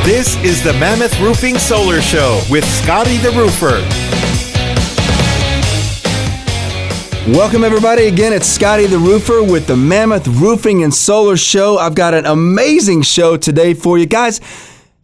This is the Mammoth Roofing Solar Show with Scotty the Roofer. Welcome everybody. Again, it's Scotty the Roofer with the Mammoth Roofing and Solar Show. I've got an amazing show today for you guys.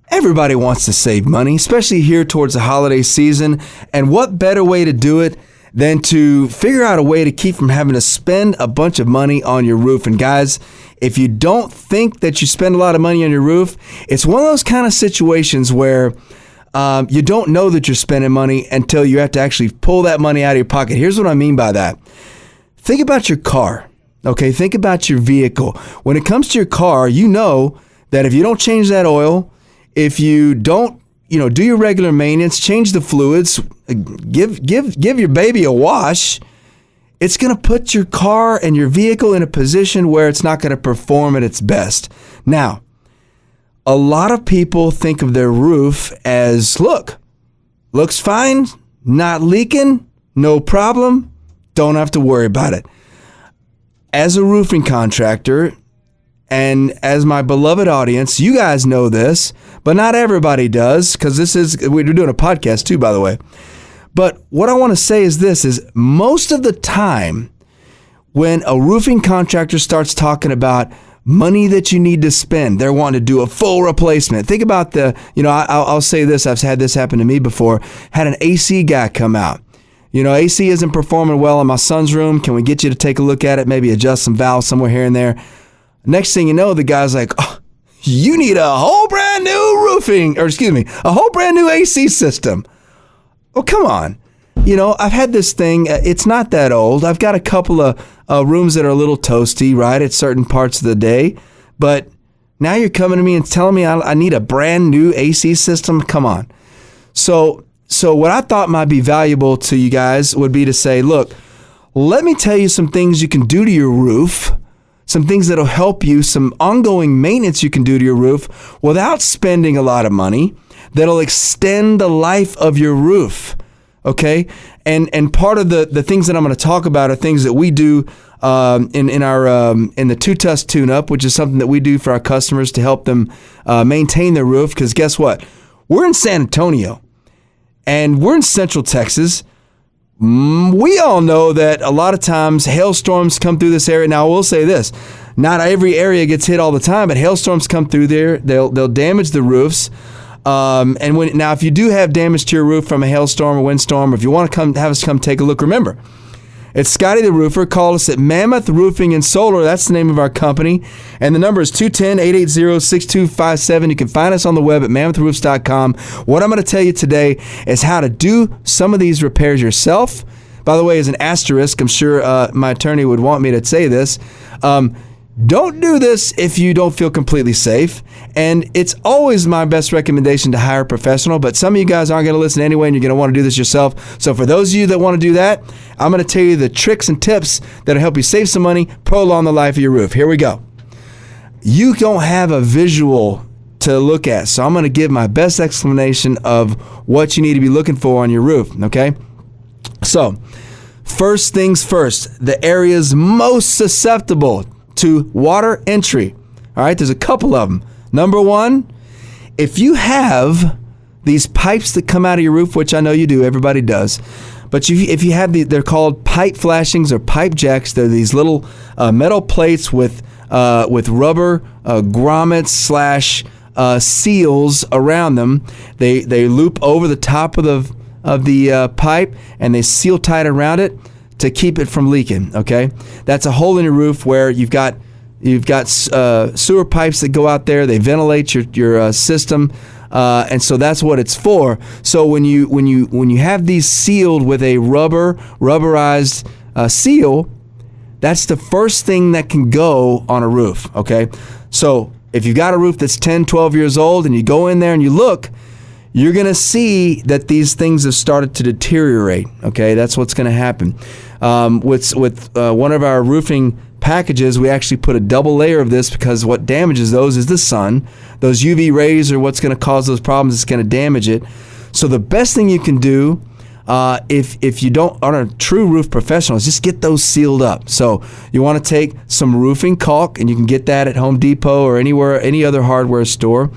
Everybody wants to save money, especially here towards the holiday season. And what better way to do it than to figure out a way to keep from having to spend a bunch of money on your roof. And guys, if you don't think that you spend a lot of money on your roof, it's one of those kind of situations where you don't know that you're spending money until you have to actually pull that money out of your pocket. Here's what I mean by that. Think about your car, okay? Think about your vehicle. When it comes to your car, you know that if you don't change that oil, if you don't, do your regular maintenance, change the fluids, give your baby a wash, it's going to put your car and your vehicle in a position where it's not going to perform at its best. Now, a lot of people think of their roof as, looks fine, not leaking, no problem, don't have to worry about it. As a roofing contractor, and as my beloved audience, you guys know this, but not everybody does, because we're doing a podcast too, by the way. But what I want to say is this, is most of the time when a roofing contractor starts talking about money that you need to spend, they're wanting to do a full replacement. Think about I'll say this, I've had this happen to me before, had an AC guy come out. AC isn't performing well in my son's room. Can we get you to take a look at it? Maybe adjust some valves somewhere here and there. Next thing you know, the guy's like, oh, you need a whole brand new a whole brand new AC system. Oh, come on. I've had this thing. It's not that old. I've got a couple of rooms that are a little toasty, right, at certain parts of the day. But now you're coming to me and telling me I need a brand new AC system? Come on. So what I thought might be valuable to you guys would be to say, look, let me tell you some things you can do to your roof, some things that'll help you, some ongoing maintenance you can do to your roof without spending a lot of money, that'll extend the life of your roof, okay? And part of the things that I'm going to talk about are things that we do in the two-tuss tune-up, which is something that we do for our customers to help them maintain their roof. Because guess what? We're in San Antonio, and we're in Central Texas. We all know that a lot of times hailstorms come through this area. Now, I will say this. Not every area gets hit all the time, but hailstorms come through there. They'll damage the roofs. If you do have damage to your roof from a hailstorm or windstorm, or if you want to have us come take a look, remember, it's Scotty the Roofer. Call us at Mammoth Roofing and Solar. That's the name of our company. And the number is 210-880-6257. You can find us on the web at mammothroofs.com. What I'm going to tell you today is how to do some of these repairs yourself. By the way, as an asterisk, I'm sure my attorney would want me to say this. Don't do this if you don't feel completely safe. And it's always my best recommendation to hire a professional, but some of you guys aren't going to listen anyway, and you're going to want to do this yourself. So for those of you that want to do that, I'm going to tell you the tricks and tips that'll help you save some money, prolong the life of your roof. Here we go. You don't have a visual to look at, so I'm going to give my best explanation of what you need to be looking for on your roof, okay? So, first things first, the areas most susceptible to water entry. All right, there's a couple of them. Number one, if you have these pipes that come out of your roof, which I know you do, everybody does, but if you have they're called pipe flashings or pipe jacks. They're these little metal plates with rubber grommets / seals around them. They loop over the top of the pipe, and they seal tight around it to keep it from leaking, okay? That's a hole in your roof where you've got sewer pipes that go out there. They ventilate your system, and so that's what it's for. So when you have these sealed with a rubberized seal, that's the first thing that can go on a roof, okay? So if you've got a roof that's 10, 12 years old and you go in there and you look, you're going to see that these things have started to deteriorate, okay? That's what's going to happen. With one of our roofing packages, we actually put a double layer of this because what damages those is the sun. Those UV rays are what's going to cause those problems. It's going to damage it. So the best thing you can do if you aren't a true roof professional, just get those sealed up. So you want to take some roofing caulk, and you can get that at Home Depot or any other hardware store.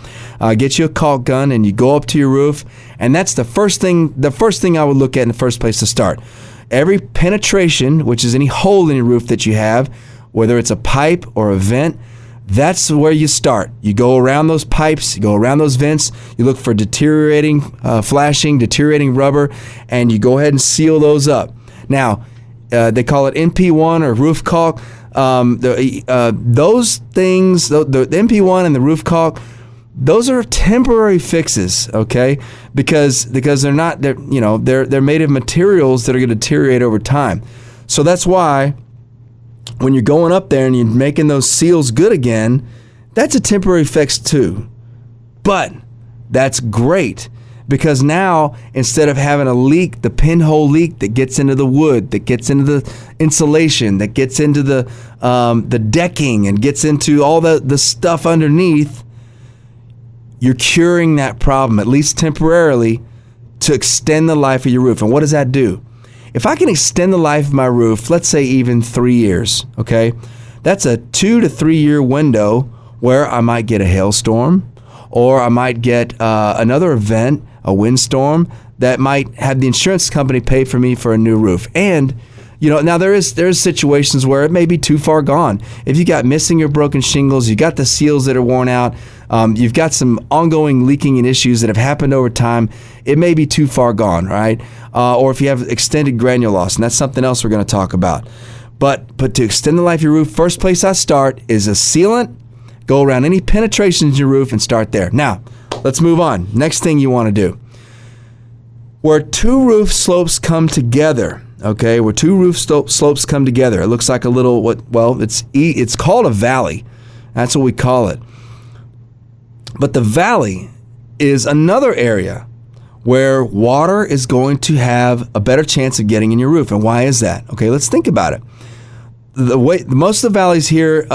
Get you a caulk gun, and you go up to your roof, and that's the first thing I would look at in the first place to start. Every penetration, which is any hole in your roof that you have, whether it's a pipe or a vent, that's where you start. You go around those pipes, you go around those vents, you look for deteriorating rubber, and you go ahead and seal those up. Now, they call it NP1 or roof caulk. Those things, the NP1 and the roof caulk, those are temporary fixes, okay? Because they're made of materials that are going to deteriorate over time. So that's why when you're going up there and you're making those seals good again, that's a temporary fix too. But that's great, because now instead of having a leak, the pinhole leak that gets into the wood, that gets into the insulation, that gets into the decking and gets into all the stuff underneath, you're curing that problem, at least temporarily, to extend the life of your roof. And what does that do? If I can extend the life of my roof, let's say even 3 years, okay? That's a 2 to 3 year window where I might get a hailstorm, or I might get another event, a windstorm, that might have the insurance company pay for me for a new roof. And now there's situations where it may be too far gone. If you got missing or broken shingles, you got the seals that are worn out, you've got some ongoing leaking and issues that have happened over time, it may be too far gone, right? Or if you have extended granule loss, and that's something else we're going to talk about. But to extend the life of your roof, first place I start is a sealant. Go around any penetrations in your roof and start there. Now, let's move on. Next thing you want to do. Where two roof slopes come together, okay, where two roof slopes come together, it looks like a little, it's called a valley. That's what we call it. But the valley is another area where water is going to have a better chance of getting in your roof. And why is that? Okay, let's think about it. Most of the valleys here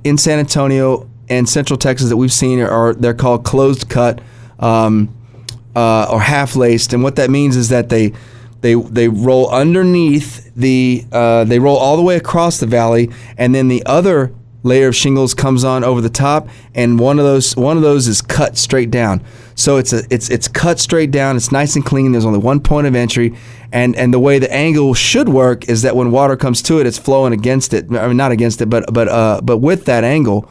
in San Antonio and Central Texas that we've seen they're called closed cut or half laced. And what that means is that they roll underneath they roll all the way across the valley, and then the other layer of shingles comes on over the top, and one of those is cut straight down. So it's cut straight down. It's nice and clean. There's only one point of entry, and the way the angle should work is that when water comes to it, it's flowing against it. I mean, not against it, but with that angle.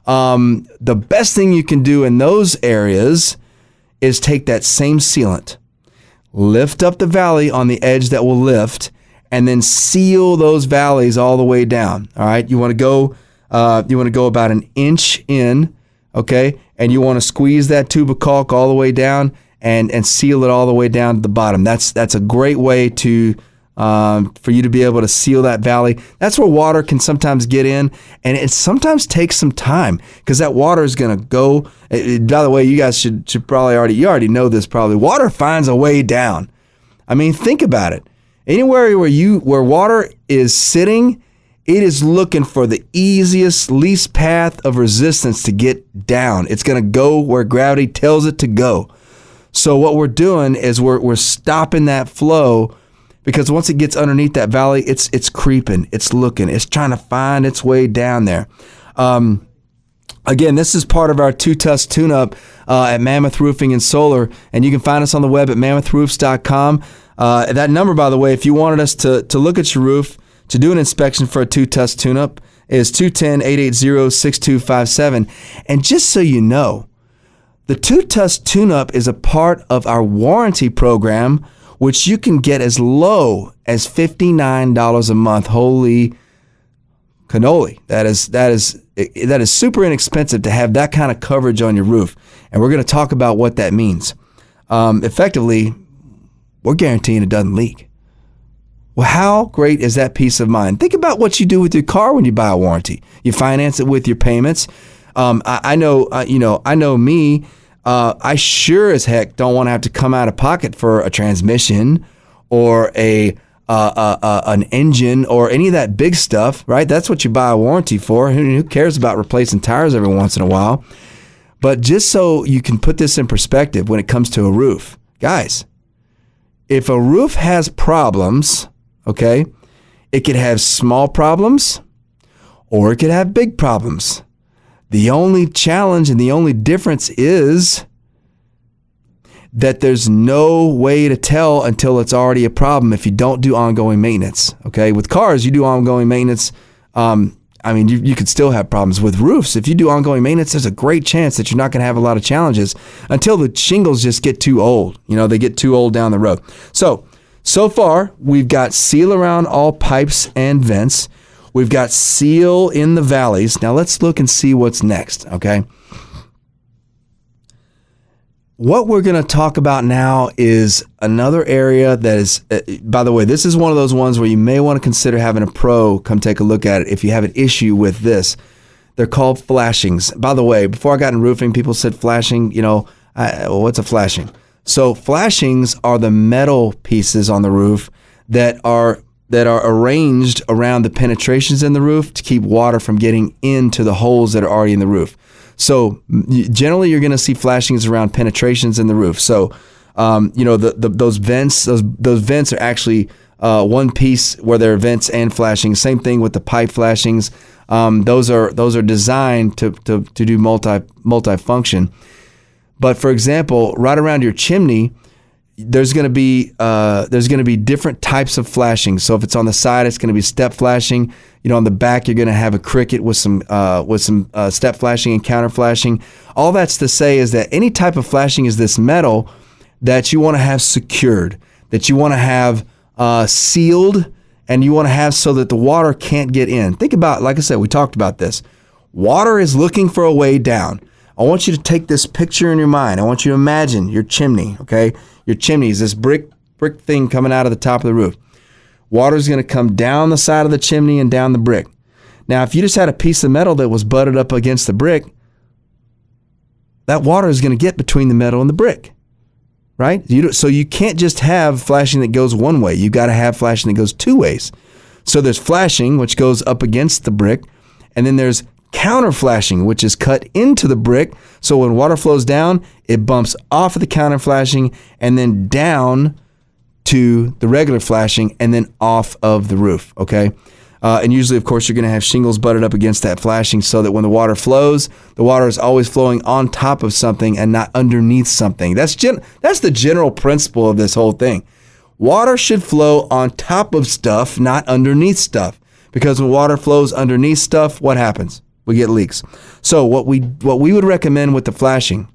The best thing you can do in those areas is take that same sealant, lift up the valley on the edge that will lift, and then seal those valleys all the way down. All right, you want to go about an inch in, okay, and you want to squeeze that tube of caulk all the way down and seal it all the way down to the bottom. That's a great way to for you to be able to seal that valley. That's where water can sometimes get in, and it sometimes takes some time because that water is going to go. By the way, you guys should probably you already know this probably. Water finds a way down. I mean, think about it. Anywhere where water is sitting, it is looking for the easiest, least path of resistance to get down. It's going to go where gravity tells it to go. So what we're doing is we're stopping that flow, because once it gets underneath that valley, it's creeping, it's looking, it's trying to find its way down there. Again, this is part of our two-tuss tune-up at Mammoth Roofing and Solar, and you can find us on the web at mammothroofs.com. That number, by the way, if you wanted us to look at your roof, to do an inspection for a two-tuss tune-up, is 210-880-6257. And just so you know, the two-tuss tune-up is a part of our warranty program, which you can get as low as $59 a month. Holy cannoli. That is super inexpensive to have that kind of coverage on your roof. And we're going to talk about what that means. Effectively, we're guaranteeing it doesn't leak. Well, how great is that peace of mind? Think about what you do with your car when you buy a warranty. You finance it with your payments. I know me. I sure as heck don't want to have to come out of pocket for a transmission or an engine or any of that big stuff, right? That's what you buy a warranty for. Who cares about replacing tires every once in a while? But just so you can put this in perspective when it comes to a roof, guys, if a roof has problems, okay, it could have small problems or it could have big problems. The only challenge and the only difference is that there's no way to tell until it's already a problem if you don't do ongoing maintenance. Okay, with cars, you do ongoing maintenance. You could still have problems. With roofs, if you do ongoing maintenance, there's a great chance that you're not going to have a lot of challenges until the shingles just get too old. They get too old down the road. So far, we've got seal around all pipes and vents. We've got seal in the valleys. Now let's look and see what's next, okay? What we're going to talk about now is another area that is, by the way, this is one of those ones where you may want to consider having a pro come take a look at it if you have an issue with this. They're called flashings. By the way, before I got in roofing, people said flashing, what's a flashing? So flashings are the metal pieces on the roof that are arranged around the penetrations in the roof to keep water from getting into the holes that are already in the roof. So generally, you're going to see flashings around penetrations in the roof. So, those vents are actually one piece where there are vents and flashings. Same thing with the pipe flashings. Those are designed to do multi-function. But for example, right around your chimney, there's going to be different types of flashing. So if it's on the side, it's going to be step flashing. On the back, you're going to have a cricket with some step flashing and counter flashing. All that's to say is that any type of flashing is this metal that you want to have secured, that you want to have sealed, and you want to have so that the water can't get in. Think about, like I said, we talked about this. Water is looking for a way down. I want you to take this picture in your mind. I want you to imagine your chimney, okay? Your chimney is this brick thing coming out of the top of the roof. Water's going to come down the side of the chimney and down the brick. Now, if you just had a piece of metal that was butted up against the brick, that water is going to get between the metal and the brick, right? So you can't just have flashing that goes one way. You got to have flashing that goes two ways. So there's flashing, which goes up against the brick, and then there's counter flashing, which is cut into the brick. So when water flows down, it bumps off of the counter flashing and then down to the regular flashing and then off of the roof, okay? And usually, of course, you're going to have shingles butted up against that flashing so that when the water flows, the water is always flowing on top of something and not underneath something. That's the general principle of this whole thing. Water should flow on top of stuff, not underneath stuff. Because when water flows underneath stuff, what happens? We get leaks. So what we would recommend with the flashing,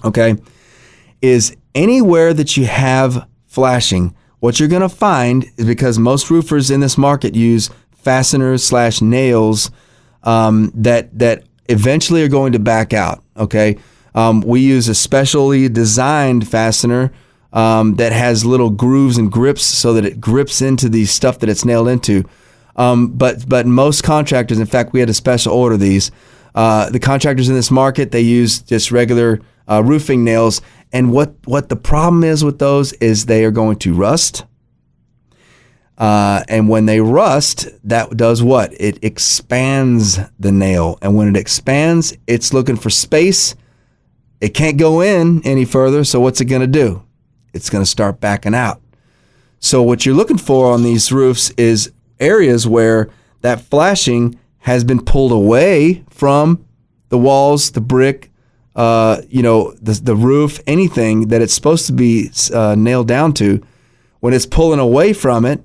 okay, is anywhere that you have flashing, what you're going to find is, because most roofers in this market use fasteners / nails that eventually are going to back out, okay? We use a specially designed fastener that has little grooves and grips so that it grips into the stuff that it's nailed into. But most contractors, in fact, we had to special order these. The contractors in this market, they use just regular roofing nails. And what the problem is with those is they are going to rust. And when they rust, that does what? It expands the nail. And when it expands, it's looking for space. It can't go in any further. So what's it going to do? It's going to start backing out. So what you're looking for on these roofs is areas where that flashing has been pulled away from the walls, the brick, the roof, anything that it's supposed to be nailed down to. When it's pulling away from it,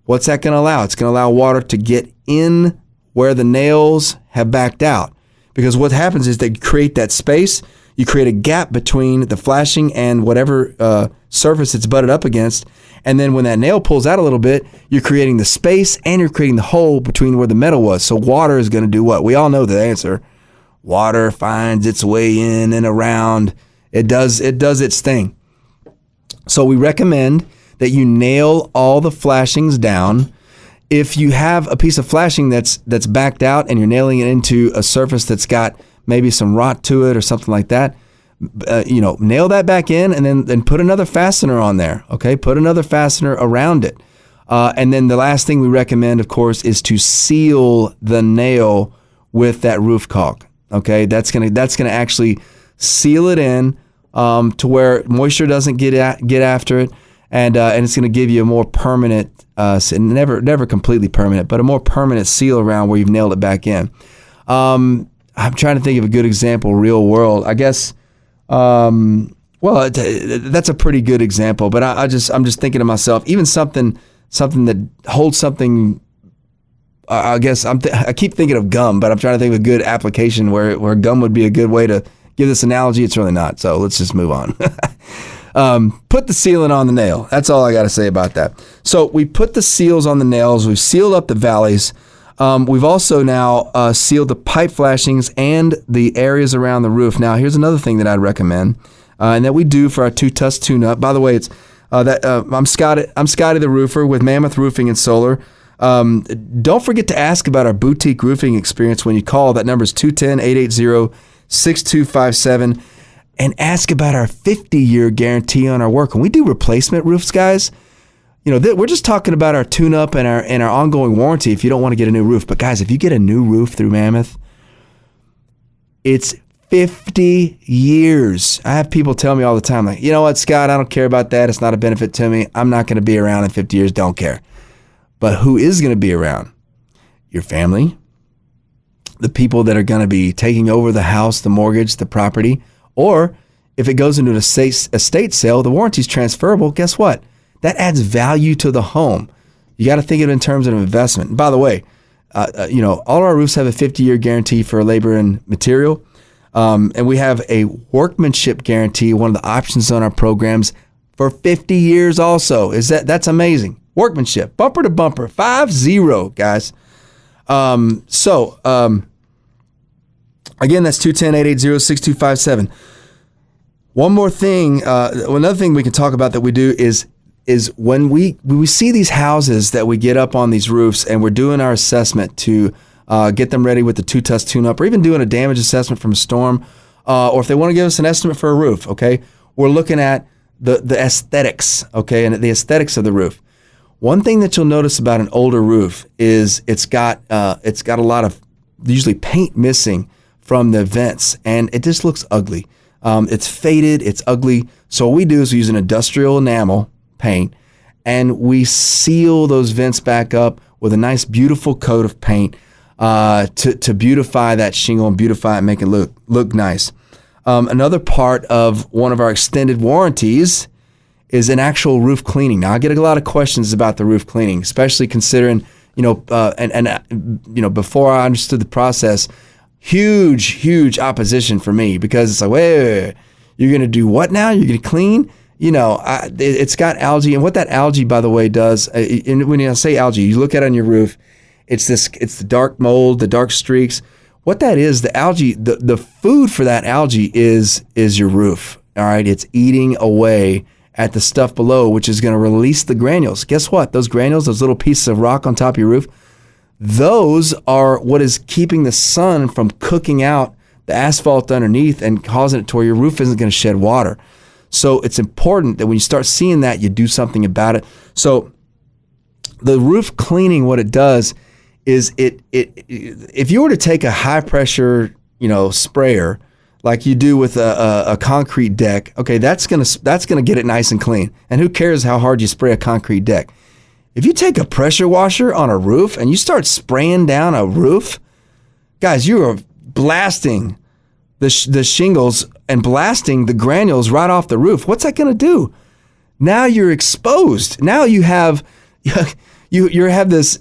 what's that going to allow? It's going to allow water to get in where the nails have backed out. Because what happens is they create that space. You create a gap between the flashing and whatever surface it's butted up against. And then when that nail pulls out a little bit, you're creating the space and you're creating the hole between where the metal was. So water is going to do what? We all know the answer. Water finds its way in and around. It does its thing. So we recommend that you nail all the flashings down. If you have a piece of flashing that's backed out and you're nailing it into a surface that's got maybe some rot to it or something like that, nail that back in and then put another fastener on there. Okay, put another fastener around it. And then the last thing we recommend, of course, is to seal the nail with that roof caulk. Okay, that's gonna actually seal it in to where moisture doesn't get after it. and it's going to give you a more permanent, never completely permanent, but a more permanent seal around where you've nailed it back in. I'm trying to think of a good example, real world. I guess, that's a pretty good example. But I'm just thinking to myself, even something that holds something. I guess I keep thinking of gum, but I'm trying to think of a good application where gum would be a good way to give this analogy. It's really not. So let's just move on. Put the sealant on the nail. That's all I got to say about that. So we put the seals on the nails. We've sealed up the valleys. We've also now sealed the pipe flashings and the areas around the roof. Now, here's another thing that I'd recommend, and that we do for our two-tuss tune-up. By the way, it's I'm Scotty the Roofer with Mammoth Roofing and Solar. Don't forget to ask about our boutique roofing experience when you call. That number is 210-880-6257. And ask about our 50-year guarantee on our work. When we do replacement roofs, guys, we're just talking about our tune-up and our ongoing warranty if you don't want to get a new roof. But guys, if you get a new roof through Mammoth, it's 50 years. I have people tell me all the time, like, you know what, Scott, I don't care about that. It's not a benefit to me. I'm not going to be around in 50 years. Don't care. But who is going to be around? Your family, the people that are going to be taking over the house, the mortgage, the property. Or if it goes into an estate sale, the warranty is transferable. Guess what? That adds value to the home. You got to think of it in terms of investment. And by the way, all our roofs have a 50-year guarantee for labor and material. And we have a workmanship guarantee, one of the options on our programs, for 50 years also. That's amazing. Workmanship, bumper to bumper, 5-0, guys. Again, that's 210-880-6257. One more thing, another thing we can talk about that we do is when we see these houses that we get up on these roofs and we're doing our assessment to get them ready with the two-tuss tune-up, or even doing a damage assessment from a storm, or if they want to give us an estimate for a roof, okay, we're looking at the aesthetics, okay, and the aesthetics of the roof. One thing that you'll notice about an older roof is it's got a lot of usually paint missing from the vents, and it just looks ugly. It's faded, it's ugly. So what we do is we use an industrial enamel paint, and we seal those vents back up with a nice, beautiful coat of paint to beautify that shingle and beautify it and make it look nice. Another part of one of our extended warranties is an actual roof cleaning. Now, I get a lot of questions about the roof cleaning, especially considering, before I understood the process, huge opposition for me, because it's like, wait, you're going to do what now? You're going to clean? It's got algae. And what that algae, by the way, does, and when I say algae, you look at it on your roof, it's the dark mold, the dark streaks. What that is, the algae, the food for that algae is your roof. All right. It's eating away at the stuff below, which is going to release the granules. Guess what? Those granules, those little pieces of rock on top of your roof, those are what is keeping the sun from cooking out the asphalt underneath and causing it to where your roof isn't going to shed water. So it's important that when you start seeing that, you do something about it. So the roof cleaning, what it does is if you were to take a high pressure, sprayer like you do with a concrete deck, okay, that's gonna get it nice and clean. And who cares how hard you spray a concrete deck? If you take a pressure washer on a roof and you start spraying down a roof, guys, you are blasting the shingles and blasting the granules right off the roof. What's that going to do? Now you're exposed. Now you have you have this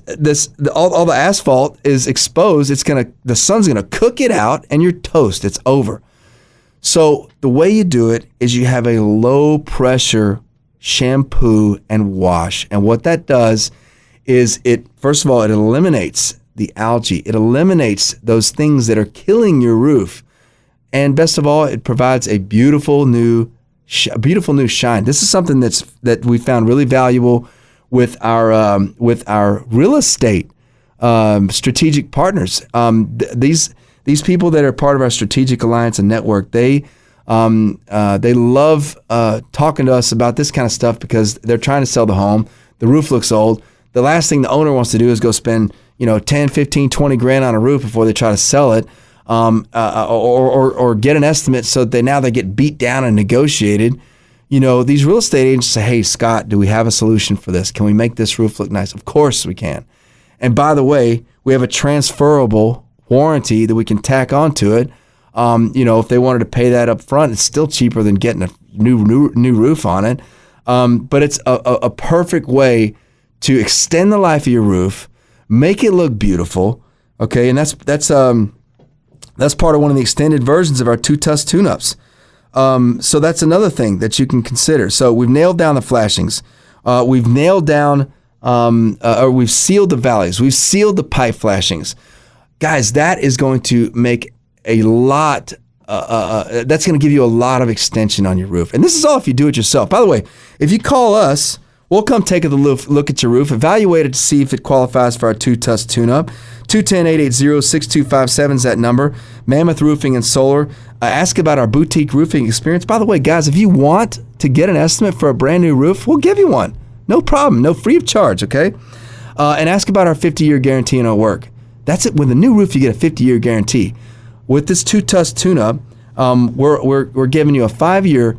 all the asphalt is exposed. The sun's gonna cook it out and you're toast. It's over. So the way you do it is you have a low pressure shampoo and wash. And what that does is first of all, it eliminates the algae. It eliminates those things that are killing your roof. And best of all, it provides a beautiful new shine. This is something that we found really valuable with our real estate strategic partners. These people that are part of our strategic alliance and network, they love talking to us about this kind of stuff because they're trying to sell the home. The roof looks old. The last thing the owner wants to do is go spend 10, 15, 20 grand on a roof before they try to sell it, or get an estimate so that they get beat down and negotiated. these real estate agents say, hey, Scott, do we have a solution for this? Can we make this roof look nice? Of course we can. And by the way, we have a transferable warranty that we can tack onto it. If they wanted to pay that up front, it's still cheaper than getting a new roof on it. But it's a perfect way to extend the life of your roof, make it look beautiful. Okay, and that's part of one of the extended versions of our two-tuss tune-ups. So that's another thing that you can consider. So we've nailed down the flashings. We've nailed down, or we've sealed the valleys. We've sealed the pipe flashings. Guys, that is going to make a lot, that's going to give you a lot of extension on your roof. And this is all if you do it yourself. By the way, if you call us, we'll come take a look at your roof, evaluate it to see if it qualifies for our two-tuss tune-up. 210-880-6257 is that number. Mammoth Roofing and Solar. Ask about our boutique roofing experience. By the way, guys, if you want to get an estimate for a brand new roof, we'll give you one. No problem. No, free of charge, okay? And ask about our 50-year guarantee on our work. That's it. With a new roof, you get a 50-year guarantee. With this two-tuss tune-up, we're giving you a 5-year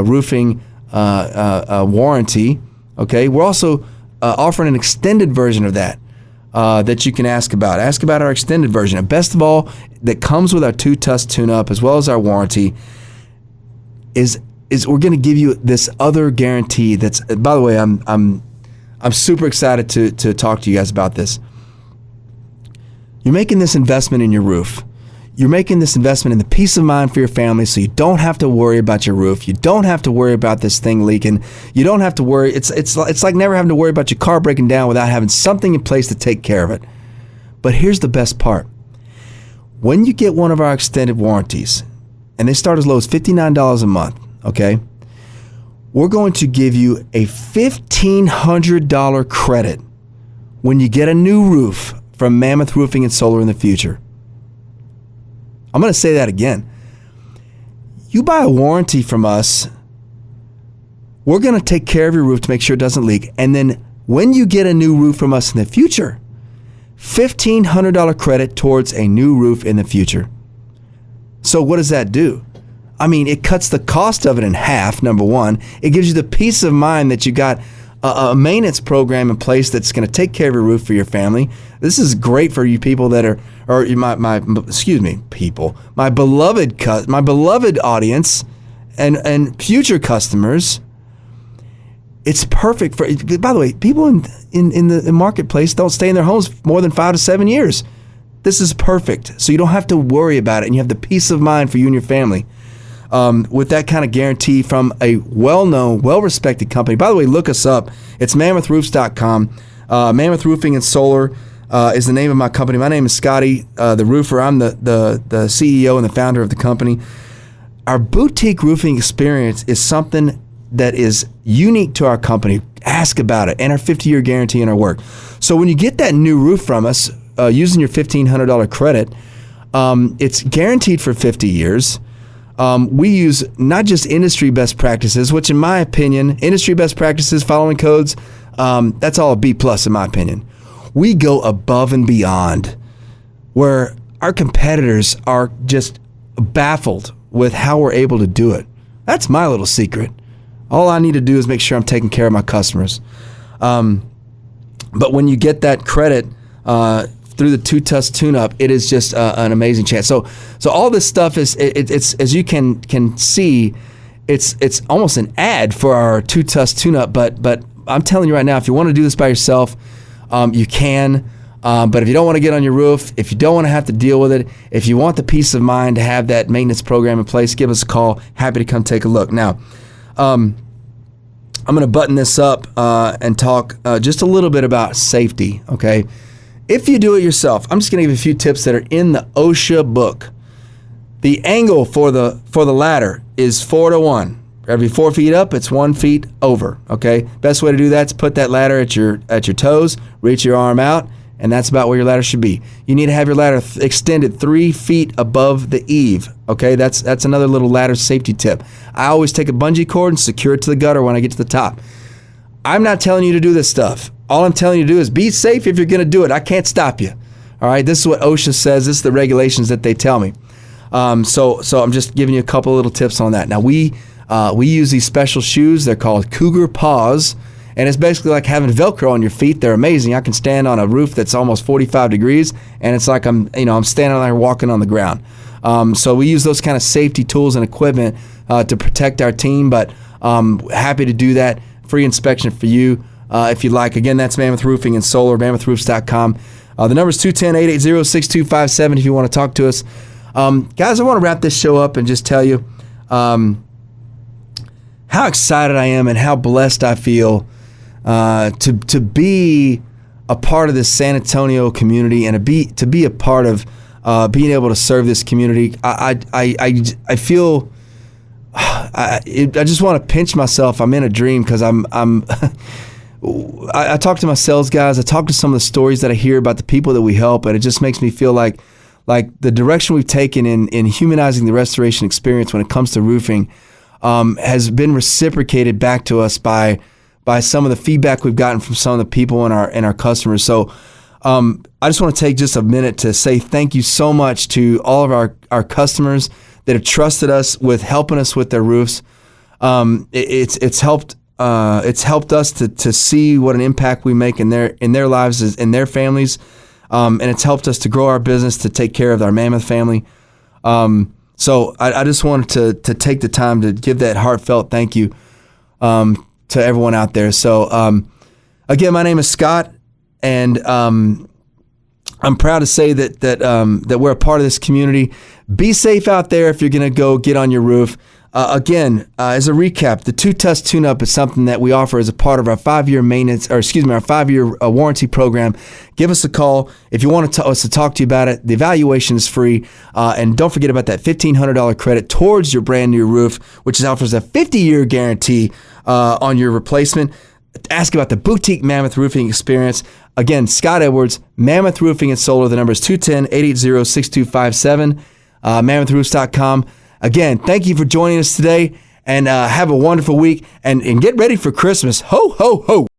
roofing warranty. Okay, we're also offering an extended version of that that you can ask about. Ask about our extended version. And best of all, that comes with our two-tuss tune-up as well as our warranty is we're going to give you this other guarantee. That's, by the way, I'm super excited to talk to you guys about this. You're making this investment in your roof. You're making this investment in the peace of mind for your family, so you don't have to worry about your roof. You don't have to worry about this thing leaking. You don't have to worry. It's like never having to worry about your car breaking down without having something in place to take care of it. But here's the best part. When you get one of our extended warranties, and they start as low as $59 a month, okay, we're going to give you a $1,500 credit when you get a new roof from Mammoth Roofing and Solar in the future. I'm going to say that again. You buy a warranty from us, we're going to take care of your roof to make sure it doesn't leak. And then when you get a new roof from us in the future, $1,500 credit towards a new roof in the future. So what does that do? I mean, it cuts the cost of it in half, number one. It gives you the peace of mind that you got a maintenance program in place that's going to take care of your roof for your family. This is great for you people that are, or my beloved audience and future customers. It's perfect for, by the way, people in the marketplace don't stay in their homes more than 5 to 7 years. This is perfect. So you don't have to worry about it, and you have the peace of mind for you and your family. With that kind of guarantee from a well-known, well-respected company. By the way, look us up. It's mammothroofs.com. Mammoth Roofing and Solar is the name of my company. My name is Scotty, the roofer. I'm the CEO and the founder of the company. Our boutique roofing experience is something that is unique to our company. Ask about it, and our 50-year guarantee on our work. So when you get that new roof from us, using your $1,500 credit, it's guaranteed for 50 years. We use not just industry best practices, which in my opinion, industry best practices, following codes, that's all a B+ in my opinion. We go above and beyond where our competitors are just baffled with how we're able to do it. That's my little secret. All I need to do is make sure I'm taking care of my customers. But when you get that credit through the two-tuss tune-up, it is just an amazing chance. So all this stuff is it's as you can see, it's almost an ad for our two-tuss tune-up. But I'm telling you right now, if you want to do this by yourself, you can. But if you don't want to get on your roof, if you don't want to have to deal with it, if you want the peace of mind to have that maintenance program in place, give us a call. Happy to come take a look. Now, I'm going to button this up and talk just a little bit about safety, okay? If you do it yourself, I'm just going to give you a few tips that are in the OSHA book. The angle for the ladder is 4 to 1. Every 4 feet up, it's 1 feet over, okay? Best way to do that is put that ladder at your toes, reach your arm out, and that's about where your ladder should be. You need to have your ladder extended 3 feet above the eave, okay? That's another little ladder safety tip. I always take a bungee cord and secure it to the gutter when I get to the top. I'm not telling you to do this stuff. All I'm telling you to do is be safe if you're going to do it. I can't stop you, all right? This is what OSHA says. This is the regulations that they tell me. So I'm just giving you a couple little tips on that. Now, we We use these special shoes. They're called Cougar Paws, and it's basically like having Velcro on your feet. They're amazing. I can stand on a roof that's almost 45 degrees, and it's like I'm standing there walking on the ground. So we use those kind of safety tools and equipment to protect our team, but happy to do that. Free inspection for you if you'd like. Again, that's Mammoth Roofing and Solar, mammothroofs.com. The number is 210-880-6257 if you want to talk to us. Guys, I want to wrap this show up and just tell you how excited I am and how blessed I feel to be a part of this San Antonio community and to be a part of being able to serve this community. I feel I just want to pinch myself. I'm in a dream because I talk to my sales guys. I talk to some of the stories that I hear about the people that we help, and it just makes me feel like the direction we've taken in humanizing the restoration experience when it comes to roofing has been reciprocated back to us by some of the feedback we've gotten from some of the people and our customers. So I just want to take just a minute to say thank you so much to all of our customers that have trusted us with helping us with their roofs. It's helped us to see what an impact we make in their lives, in their families, and it's helped us to grow our business, to take care of our Mammoth family. So I just wanted to take the time to give that heartfelt thank you to everyone out there. So again, my name is Scott, and I'm proud to say that we're a part of this community. Be safe out there if you're going to go get on your roof. Again, as a recap, the 2-Test Tune-Up is something that we offer as a part of our 5-year maintenance, our 5-year warranty program. Give us a call if you want us to talk to you about it. The evaluation is free, and don't forget about that $1,500 credit towards your brand new roof, which offers a 50-year guarantee on your replacement. Ask about the boutique Mammoth Roofing experience. Again, Scott Edwards, Mammoth Roofing and Solar. The number is 210-880-6257, mammothroofs.com. Again, thank you for joining us today, and have a wonderful week, and get ready for Christmas. Ho, ho, ho.